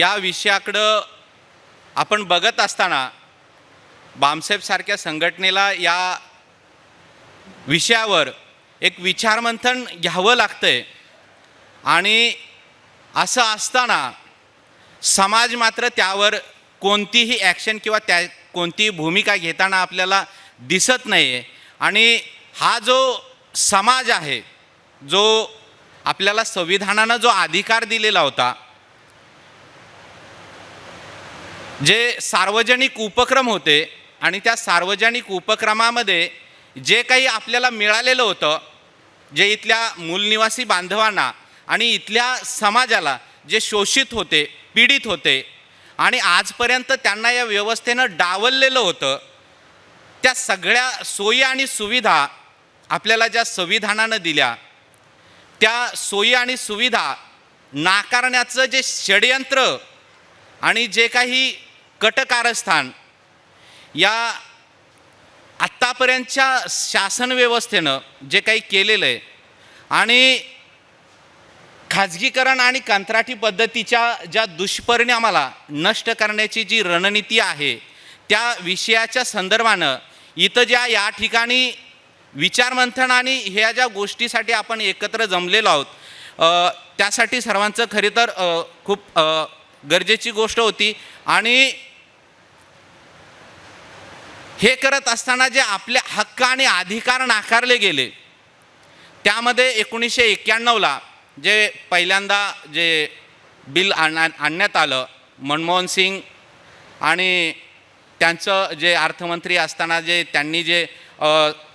या विषयाकडं आपण बघत असताना बामसेफसारख्या संघटनेला या विषयावर एक विचारमंथन घ्यावं लागतंय आणि असं असताना समाज मात्र त्यावर कोणतीही ॲक्शन किंवा त्या कोणतीही भूमिका घेताना आपल्याला दिसत नाही आहे. आणि हा जो समाज आहे, जो आपल्याला संविधानानं जो अधिकार दिलेला होता, जे सार्वजनिक उपक्रम होते आणि त्या सार्वजनिक उपक्रमामध्ये जे काही आपल्याला मिळालेलं होतं, जे इथल्या मूलनिवासी बांधवांना आणि इथल्या समाजाला जे शोषित होते, पीडित होते आणि आजपर्यंत त्यांना या व्यवस्थेनं डावललेलं होतं, त्या सगळ्या सोयी आणि सुविधा आपल्याला ज्या संविधानानं दिल्या, त्या सोयी आणि सुविधा नाकारण्याचं जे षड्यंत्र आणि जे काही कटकारस्थान या आत्तापर्यंतच्या शासन व्यवस्थेनं जे काही केलेलं आहे आणि खाजगीकरण आणि कंत्राटी पद्धतीच्या ज्या दुष्परिणामाला नष्ट करण्याची जी रणनीती आहे, त्या विषयाच्या संदर्भानं इथं या ठिकाणी विचारमंथन आणि ह्या ज्या गोष्टीसाठी आपण एकत्र जमलेलो आहोत, त्यासाठी सर्वांचं खरे तर खूप गरजेची गोष्ट होती. आणि हे करत असताना जे आपले हक्क आणि अधिकार नाकारले गेले, त्यामध्ये 1991ला जे पहिल्यांदा जे बिल आणण्यात आलं, मनमोहन सिंग आणि त्यांचं जे अर्थमंत्री असताना जे त्यांनी जे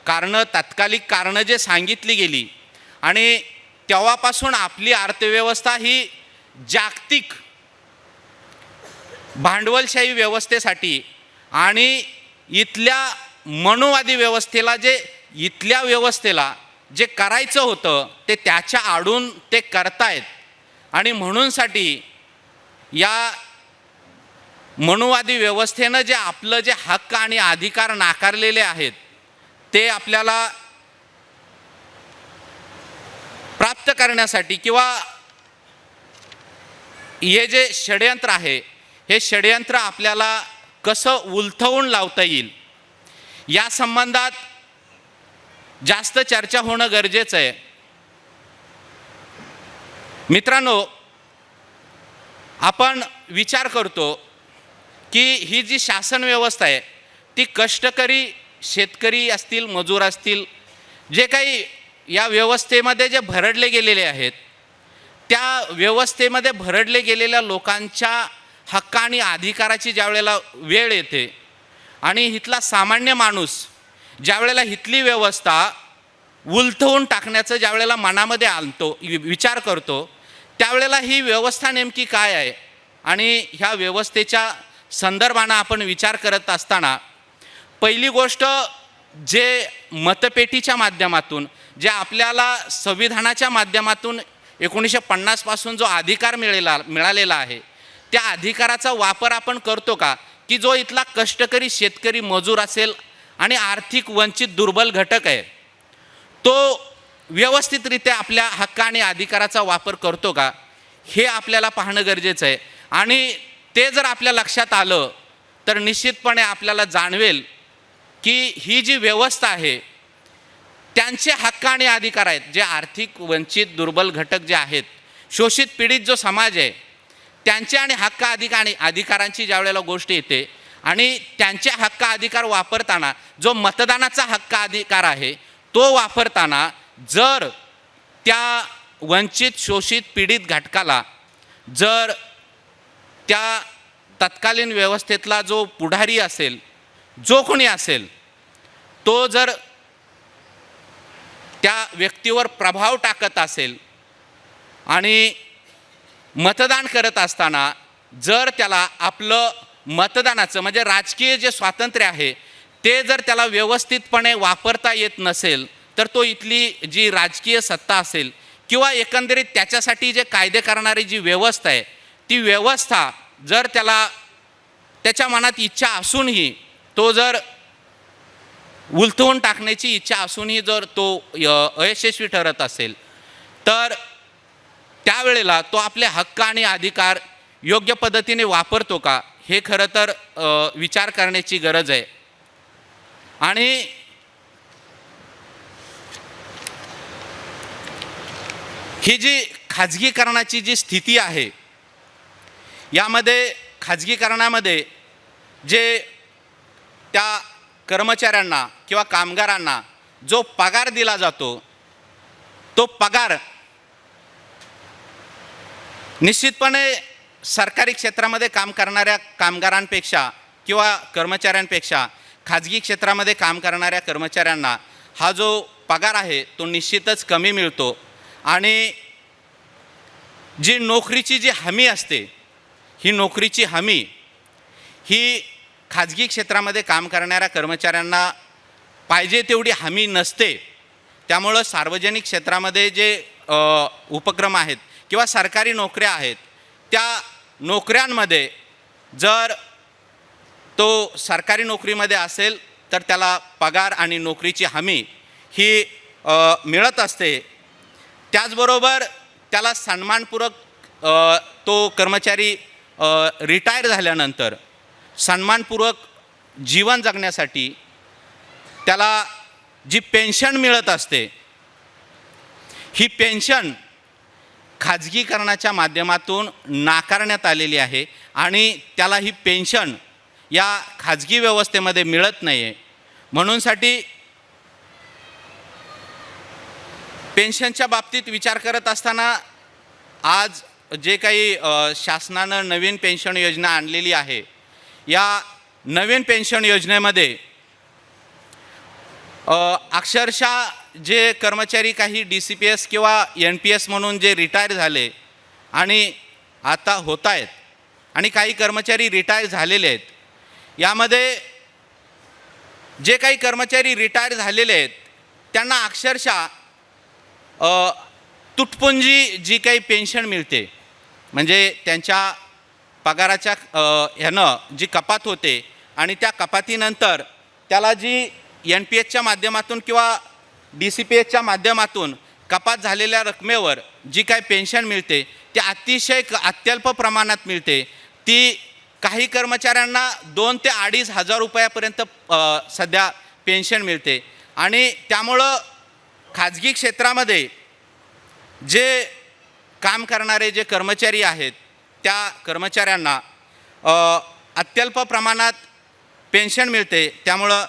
तात्कालिक कारणं जे सांगितली गेली आणि तेव्हापासून आपली अर्थव्यवस्था ही जागतिक भांडवलशाही व्यवस्थेसाठी आणि इथल्या मनुवादी व्यवस्थेला इथल्या व्यवस्थेला जे करायचं होतं ते त्याच्या आडून ते करतायत. आणि म्हणूनसाठी या मनुवादी व्यवस्थेनं जे आपलं जे हक्क आणि अधिकार नाकारलेले आहेत ते आपल्याला प्राप्त करण्यासाठी किंवा हे जे षड्यंत्र आहे, हे षड्यंत्र आपल्याला कसं उलथवून लावता येईल या संबंधात जास्त चर्चा होणं गरजेचं आहे. मित्रांनो, आपण विचार करतो की ही जी शासन व्यवस्था आहे ती कष्टकरी शेतकरी असतील, मजूर असतील, जे काही या व्यवस्थेमध्ये जे भरडले गेलेले आहेत, त्या व्यवस्थेमध्ये भरडले गेलेल्या लोकांच्या हक्क आणि अधिकाराची ज्या वेळेला वेळ येते आणि इथला सामान्य माणूस ज्या वेळेला इथली व्यवस्था उलथवून टाकण्याचं ज्या वेळेला मनामध्ये आणतो, विचार करतो, त्यावेळेला ही व्यवस्था नेमकी काय आहे आणि ह्या व्यवस्थेच्या संदर्भानं आपण विचार करत असताना पहिली गोष्ट, जे मतपेटीच्या माध्यमातून जे आपल्याला संविधानाच्या माध्यमातून 1950 पासून जो अधिकार मिळालेला आहे, त्या अधिकाराचा वापर आपण करतो का? की जो इथला कष्टकरी शेतकरी मजूर असेल आणि आर्थिक वंचित दुर्बल घटक आहे, तो व्यवस्थितरित्या आपल्या हक्क आणि अधिकाराचा वापर करतो का, हे आपल्याला पाहणं गरजेचं आहे. आणि ते जर आपल्या लक्षात आलं तर निश्चितपणे आपल्याला जाणवेल की ही जी व्यवस्था आहे, त्यांचे हक्क आणि अधिकार आहेत, जे आर्थिक वंचित दुर्बल घटक जे आहेत, शोषित पीडित जो समाज आहे, त्यांचे आणि हक्क अधिकारांची ज्या वेळेला गोष्ट येते आणि त्यांचे हक्क अधिकार वापरताना जो मतदानाचा हक्क अधिकार आहे तो वापरताना जर त्या वंचित शोषित पीडित घटकाला, जर त्या तत्कालीन व्यवस्थेतला जो पुढारी असेल, जो कोणी असेल, तो जर त्या व्यक्तीवर प्रभाव टाकत असेल आणि मतदान करत असताना जर त्याला आपलं मतदानाचं म्हणजे राजकीय जे स्वातंत्र्य आहे ते जर त्याला व्यवस्थितपणे वापरता येत नसेल, तर तो इथली जी राजकीय सत्ता असेल किंवा एकंदरीत त्याच्यासाठी जे कायदे करणारी जी व्यवस्था आहे, ती व्यवस्था जर त्याच्या मनात इच्छा असूनही तो जर उलथवून टाकण्याची इच्छा असूनही जर तो अयशस्वी ठरत असेल, तर त्यावेळेला तो आपले हक्क आणि अधिकार योग्य पद्धतीने वापरतो का, हे खरं तर विचार करण्याची गरज आहे. आणि ही जी खाजगीकरणाची जी स्थिती आहे, यामध्ये खाजगीकरणामध्ये जे त्या कर्मचाऱ्यांना किंवा कामगारांना जो पगार दिला जातो, तो पगार निश्चितपणे सरकारी क्षेत्रामध्ये काम करणाऱ्या कामगारांपेक्षा किंवा कर्मचाऱ्यांपेक्षा खाजगी क्षेत्रामध्ये काम करणाऱ्या कर्मचाऱ्यांना हा जो पगार आहे तो निश्चितच कमी मिळतो. आणि जी नोकरीची जी हमी असते, ही नोकरीची हमी ही खाजगी क्षेत्रामध्ये काम करणाऱ्या कर्मचाऱ्यांना पाहिजे तेवढी हमी नसते. त्यामुळं सार्वजनिक क्षेत्रामध्ये जे उपक्रम आहेत किंवा सरकारी नोकऱ्या आहेत, त्या नोकऱ्यांमध्ये जर तो सरकारी नोकरीमध्ये असेल तर त्याला पगार आणि नोकरीची हमी ही मिळत असते. त्याचबरोबर त्याला सन्मानपूर्वक तो कर्मचारी रिटायर झाल्यानंतर सन्मानपूर्वक जीवन जगण्यासाठी त्याला जी पेन्शन मिळत असते, ही पेन्शन खाजगीकरणाच्या माध्यमातून नाकारण्यात आलेली आहे आणि त्याला ही पेन्शन या खाजगी व्यवस्थेमध्ये मिळत नाही आहे. म्हणूनसाठी पेन्शनच्या बाबतीत विचार करत असताना आज जे काही शासनानं नवीन पेन्शन योजना आणलेली आहे, या नवीन पेन्शन योजनेमध्ये अक्षरशः जे कर्मचारी काही DCPS किंवा NPS म्हणून जे रिटायर झाले आणि आता होत आहेत आणि काही कर्मचारी रिटायर झालेले आहेत, यामध्ये जे काही कर्मचारी रिटायर झालेले आहेत त्यांना अक्षरशः तुटपुंजी जी काही पेन्शन मिळते, म्हणजे त्यांच्या पगाराच्या ह्यानं जी कपात होते आणि त्या कपातीनंतर त्याला जी NPSच्या माध्यमातून किंवा DCPSच्या माध्यमातून कपात झालेल्या रकमेवर जी काही पेन्शन मिळते ती अतिशय अत्यल्प प्रमाणात मिळते. ती काही कर्मचाऱ्यांना 2 ते 2.5 हजार रुपयापर्यंत सध्या पेन्शन मिळते. आणि त्यामुळं खाजगी क्षेत्रामध्ये जे काम करणारे जे कर्मचारी आहेत त्या कर्मचाऱ्यांना अत्यल्प प्रमाणात पेन्शन मिळते. त्यामुळं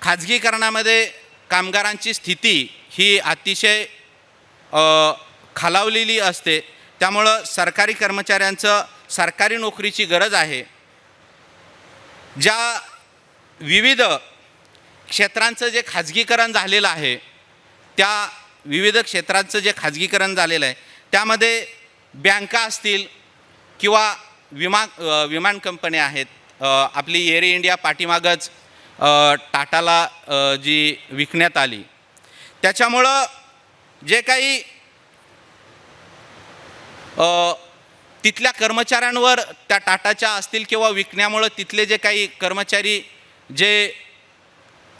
खाजगीकरणामध्ये कामगारांची स्थिती ही अतिशय खालावलेली असते. त्यामुळं सरकारी कर्मचाऱ्यांचं सरकारी नोकरीची गरज आहे. ज्या विविध क्षेत्रांचं जे खाजगीकरण झालेलं आहे, त्या विविध क्षेत्रांचं जे खाजगीकरण झालेलं आहे त्यामध्ये बँका असतील किंवा विमान कंपन्या आहेत. आपली एअर इंडिया पाठीमागच टाटाला जी विकण्यात आली, त्याच्यामुळं जे काही तिथल्या कर्मचाऱ्यांवर त्या टाटाच्या असतील किंवा विकण्यामुळं तिथले जे काही कर्मचारी जे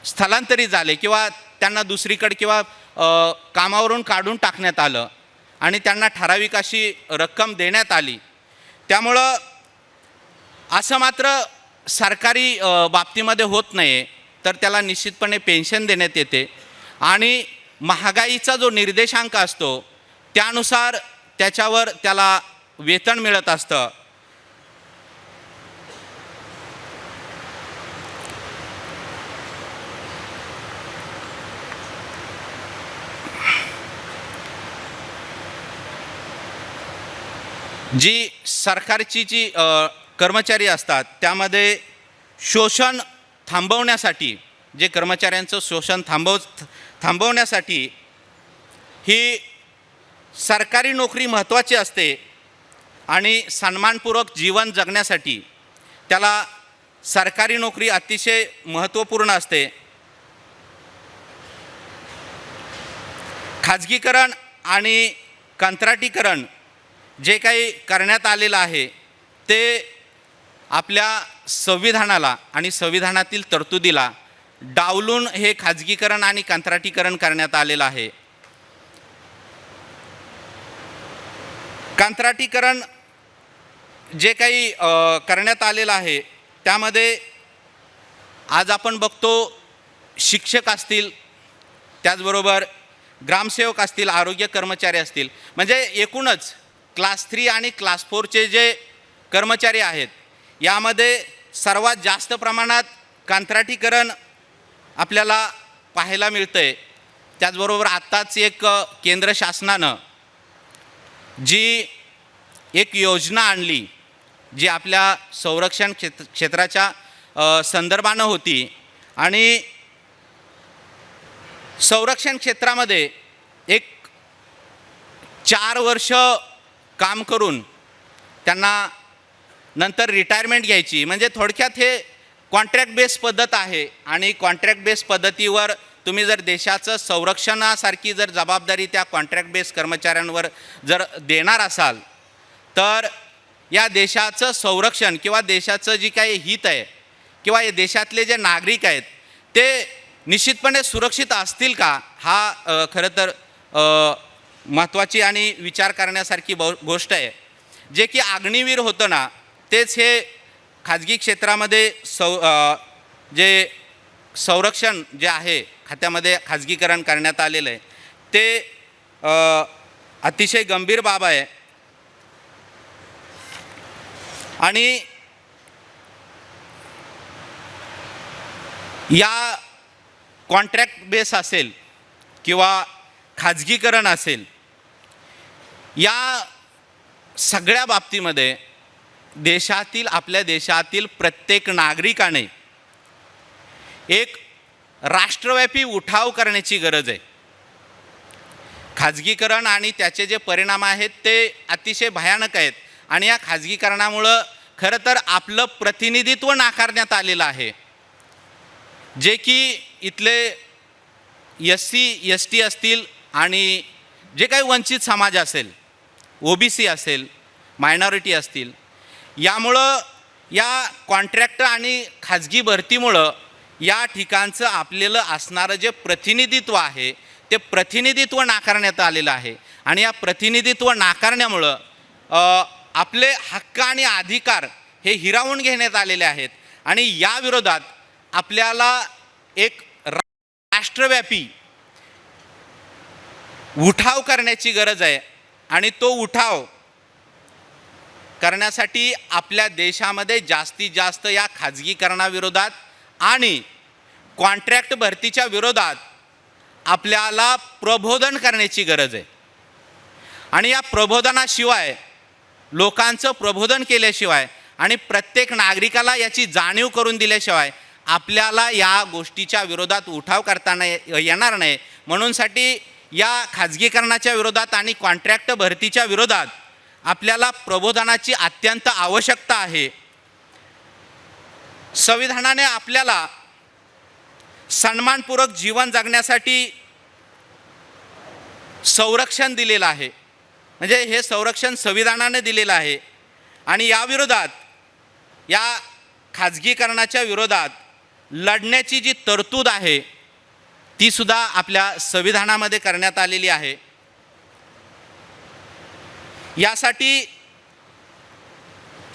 स्थलांतरित झाले किंवा त्यांना दुसरीकडे किंवा कामावरून काढून टाकण्यात आलं आणि त्यांना ठराविक अशी रक्कम देण्यात आली. त्यामुळं असं मात्र सरकारी बाबतीमध्ये होत नाही, तर त्याला निश्चितपणे पेन्शन देण्यात येते आणि महागाईचा जो निर्देशांक असतो त्यानुसार त्याच्यावर त्याला वेतन मिळत असतं. जी सरकारची जी कर्मचारी असतात त्यामध्ये शोषण थांबवण्यासाठी, जे कर्मचाऱ्यांचं शोषण थांबवण्यासाठी ही सरकारी नोकरी महत्त्वाची असते आणि सन्मानपूर्वक जीवन जगण्यासाठी त्याला सरकारी नोकरी अतिशय महत्त्वपूर्ण असते. खाजगीकरण आणि कंत्राटीकरण जे काही करण्यात आलेलं आहे ते आपल्या संविधानाला आणि संविधानातील तरतुदीला डावलून हे खाजगीकरण आणि कंत्राटीकरण करण्यात आलेलं आहे. कंत्राटीकरण जे काही करण्यात आलेलं आहे त्यामध्ये आज आपण बघतो शिक्षक असतील, त्याचबरोबर ग्रामसेवक असतील, आरोग्य कर्मचारी असतील, म्हणजे एकूणच क्लास 3 आणि क्लास 4चे जे कर्मचारी आहेत यामध्ये सर्वात जास्त प्रमाणात कंत्राटीकरण आपल्याला पाहायला मिळतं आहे. त्याचबरोबर आत्ताच एक केंद्र शासनानं जी एक योजना आणली जी आपल्या संरक्षण क्षेत्राच्या संदर्भानं होती आणि संरक्षण क्षेत्रामध्ये एक 4 वर्ष काम करून त्यांना नंतर रिटायरमेंट घ्यायची, म्हणजे थोडक्यात हे कॉन्ट्रॅक्ट बेस पद्धत आहे. आणि कॉन्ट्रॅक्ट बेस पद्धतीवर तुम्ही जर देशाचं संरक्षणासारखी जर जबाबदारी त्या कॉन्ट्रॅक्ट बेस कर्मचाऱ्यांवर जर देणार असाल तर या देशाचं संरक्षण किंवा देशाचं जी काही हित आहे किंवा या देशातले जे नागरिक आहेत ते निश्चितपणे सुरक्षित असतील का, हा खरं तर महत्त्वाची आणि विचार करण्यासारखी गोष्ट आहे. जे की अग्निवीर होतं ना, तेच हे खाजगी क्षेत्रामध्ये जे संरक्षण जे आहे खात्यामध्ये खाजगीकरण करण्यात आलेलं आहे ते अतिशय गंभीर बाब आहे. आणि या कॉन्ट्रॅक्ट बेस असेल किंवा खाजगीकरण असेल, या सगळ्या बाबतीमध्ये आपल्या देशातील प्रत्येक नागरिकाने एक राष्ट्रव्यापी उठाव करण्याची गरज आहे. खाजगीकरण आणि त्याचे जे परिणाम आहेत ते अतिशय भयानक आहेत आणि या खाजगीकरणामुळं खरं तर आपलं प्रतिनिधित्व नाकारण्यात आलेलं आहे. जे की इथले SC ST असतील आणि जे काही वंचित समाज असेल, OBC असेल, मायनॉरिटी असतील, यामुळं या कॉन्ट्रॅक्ट आणि खाजगी भरतीमुळं या ठिकाणचं आपलेलं असणारं जे प्रतिनिधित्व आहे ते प्रतिनिधित्व नाकारण्यात आलेलं आहे. आणि या प्रतिनिधित्व नाकारण्यामुळं आपले हक्क आणि अधिकार हे हिरावून घेण्यात आलेले आहेत. आणि या विरोधात आपल्याला एक राष्ट्रव्यापी उठाव करण्याची गरज आहे. आणि तो उठाव करण्यासाठी आपल्या देशामध्ये जास्तीत जास्त या खाजगीकरणाविरोधात आणि कॉन्ट्रॅक्ट भरतीच्या विरोधात आपल्याला प्रबोधन करण्याची गरज आहे. आणि या प्रबोधनाशिवाय, लोकांचं प्रबोधन केल्याशिवाय आणि प्रत्येक नागरिकाला याची जाणीव करून दिल्याशिवाय आपल्याला या गोष्टीच्या विरोधात उठाव करताना येणार नाही. म्हणूनसाठी या खाजगीकरणाच्या विरोधात आणि कॉन्ट्रॅक्ट भरतीच्या विरोधात आपल्याला प्रबोधनाची अत्यंत आवश्यकता आहे. संविधानाने आपल्याला सन्मानपूर्वक जीवन जगण्यासाठी संरक्षण दिलेलं आहे, म्हणजे हे संरक्षण संविधानाने दिलेलं आहे. आणि या विरोधात, या खाजगीकरणाच्या विरोधात लढण्याची जी तरतूद आहे ती सुद्धा आपल्या संविधानामध्ये करण्यात आलेली आहे. यासाठी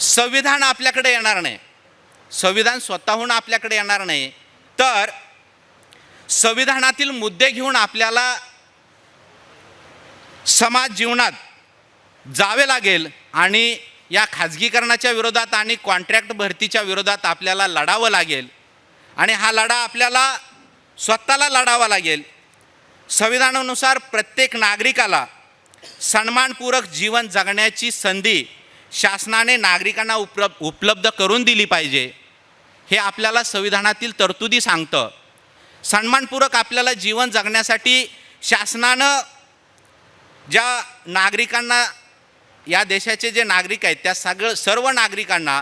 संविधान आपल्याकडे येणार नाही, संविधान स्वतःहून आपल्याकडे येणार नाही, तर संविधानातील मुद्दे घेऊन आपल्याला समाज जीवनात जावे लागेल आणि या खाजगीकरणाच्या विरोधात आणि कॉन्ट्रॅक्ट भरतीच्या विरोधात आपल्याला लढावं लागेल. आणि हा लढा आपल्याला स्वतःला लढावा लागेल. संविधानानुसार प्रत्येक नागरिकाला सन्मानपूर्वक जीवन जगण्याची संधी शासनाने नागरिकांना उपलब्ध करून दिली पाहिजे, हे आपल्याला संविधानातील तरतुदी सांगतं. सन्मानपूर्वक आपल्याला जीवन जगण्यासाठी शासनानं ज्या नागरिकांना, या देशाचे जे नागरिक आहेत त्या सर्व नागरिकांना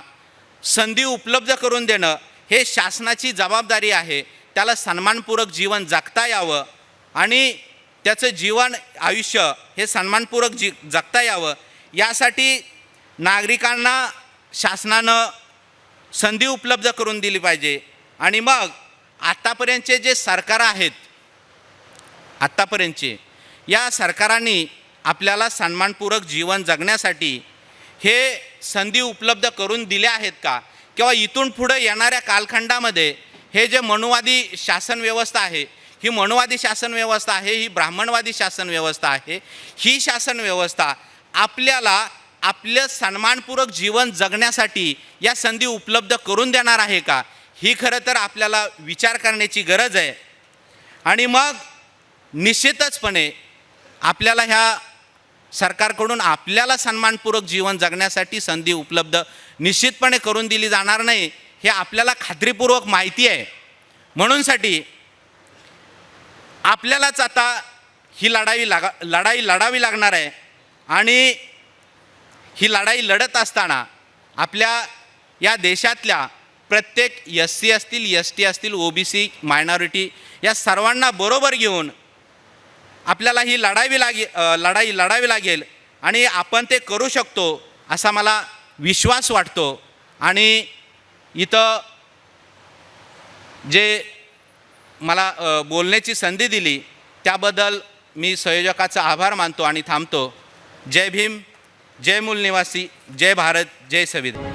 संधी उपलब्ध करून देणं हे शासनाची जबाबदारी आहे. त्याला सन्मानपूर्वक जीवन जगता यावं आणि त्याचं जीवन आयुष्य हे सन्मानपूर्वक जगता यावं यासाठी नागरिकांना शासनानं संधी उपलब्ध करून दिली पाहिजे. आणि मग आत्तापर्यंतचे जे सरकार आहेत, आत्तापर्यंतचे या सरकारांनी आपल्याला सन्मानपूर्वक जीवन जगण्यासाठी हे संधी उपलब्ध करून दिल्या आहेत का, किंवा इथून पुढं येणाऱ्या कालखंडामध्ये हे जे मनुवादी शासन व्यवस्था आहे, ही मनुवादी शासन व्यवस्था आहे, ही ब्राह्मणवादी शासन व्यवस्था आहे, ही शासन व्यवस्था आपल्याला आपलं सन्मानपूर्वक जीवन जगण्यासाठी या संधी उपलब्ध करून देणार आहे का, ही खरं तर आपल्याला विचार करण्याची गरज आहे. आणि मग निश्चितचपणे आपल्याला ह्या सरकारकडून आपल्याला सन्मानपूर्वक जीवन जगण्यासाठी संधी उपलब्ध निश्चितपणे करून दिली जाणार नाही, हे आपल्याला खात्रीपूर्वक माहिती आहे. म्हणूनसाठी आपल्यालाच आता ही लढाई लढावी लागणार आहे. आणि ही लढाई लढत असताना आपल्या या देशातल्या प्रत्येक SC असतील, ST असतील, OBC मायनॉरिटी या सर्वांना बरोबर घेऊन आपल्याला ही लढाई लढावी लागेल. आणि आपण ते करू शकतो असा मला विश्वास वाटतो. आणि इथं जे मला बोलण्याची संधी दिली त्याबद्दल मी संयोजकाचा आभार मानतो आणि थांबतो. जय भीम, जय मूल निवासी, जय भारत, जय संविधान.